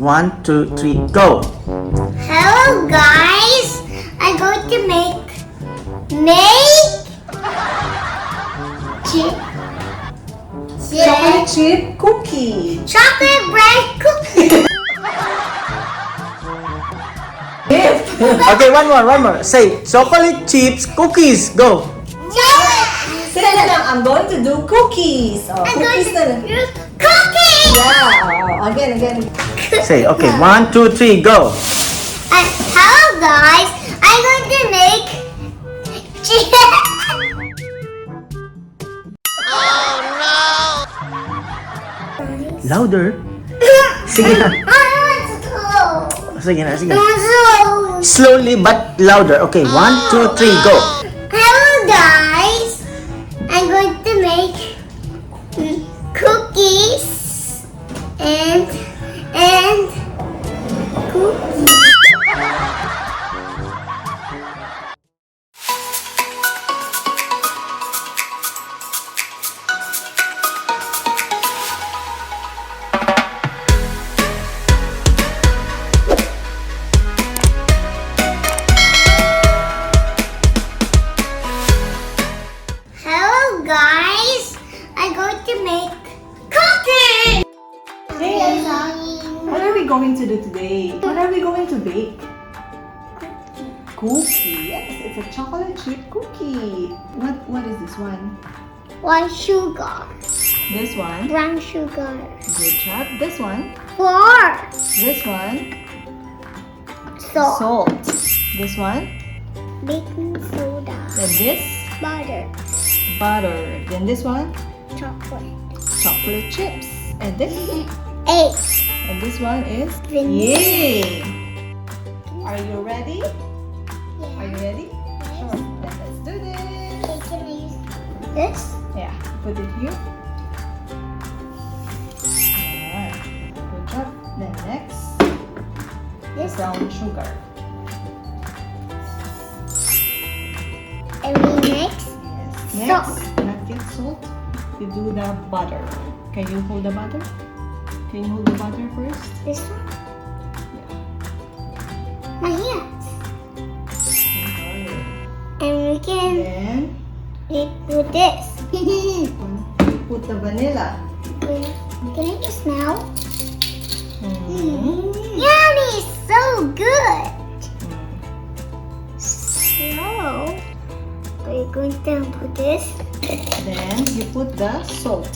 1, 2, 3, go! Hello guys, I'm going to make Chocolate chip cookie. chocolate bread cookies. Okay, one more. Say, chocolate chips cookies, go! Say na lang, I'm going to do cookies. Oh, I'm going cookies na lang. to do cookies. Yeah, again. Say, okay, 1, 2, 3, go! Hello guys, I'm going to make Louder. Sige na. Sige na. Slowly but louder. Okay, 1, 2, 3, go! Hello guys, I'm going to make cookies and cookies. Hello guys, I'm going to make cookies. Hey Elsa, what are we going to do today? What are we going to bake? Cookie. Yes, it's a chocolate chip cookie. What is this one? White sugar, This one. brown sugar, Good job. This one. flour, This one. salt, Salt. This one. baking soda, Then this. butter, Butter. Then this one. chocolate, Chocolate chips. And this. eggs. And this one is. Vanilla. Yay! Are you ready? Are you ready? Yes. Then let's do this. Okay, can I use this? Yeah, put it here. Alright, good job. Then next, This? brown sugar. And we mix. Yes. Next, not yet salt. You do the butter. Can you hold the butter? Can you hold the butter first? This one? Yeah. My hands. Butter. And we can Then do this. put the vanilla. Can I just smell? Mm. Yummy! So good! So, we're going to put this. Then you put the salt.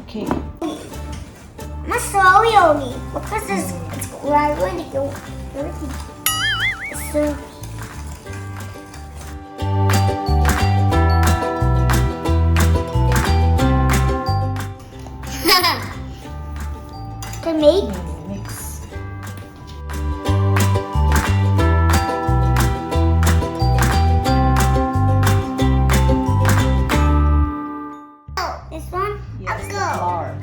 Okay. Mas so yummy because it's really good. So, to make Mix. this one, Yes, let's the go. flour.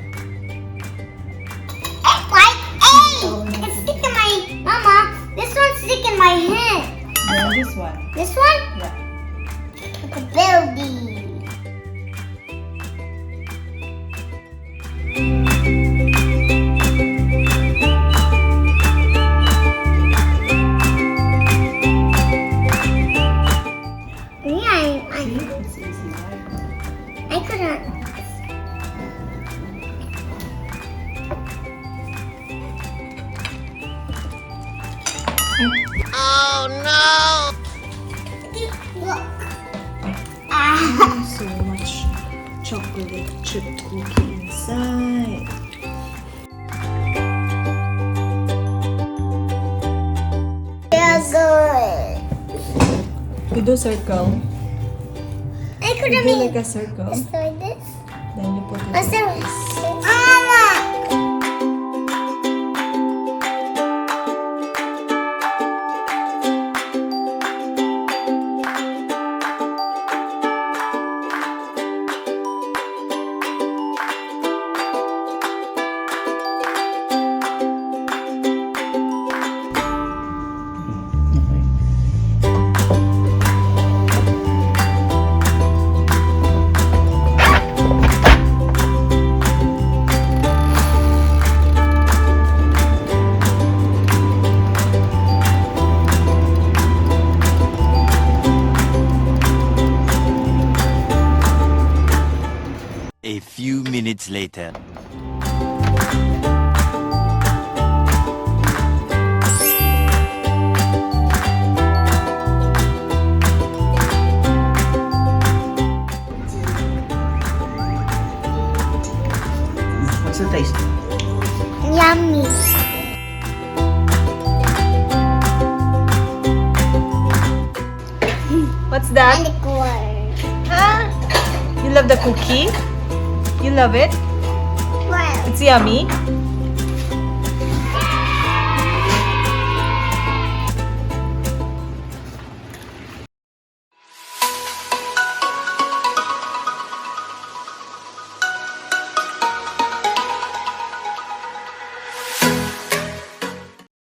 It's sticking my mama. This one's sticking my hand. Then this one. This one, Yeah. like a building. Yeah, See? It's easy, right? I couldn't. Look. So much chocolate chip cookie inside. Yeah, good. You do circle. I You couldn't do make like a circle. just like this. Then you put it. What's in. the Mama? A few minutes later. What's the taste? Yummy. What's that? And corn. Ah, you love the cookie? You love it? Well, It's yummy.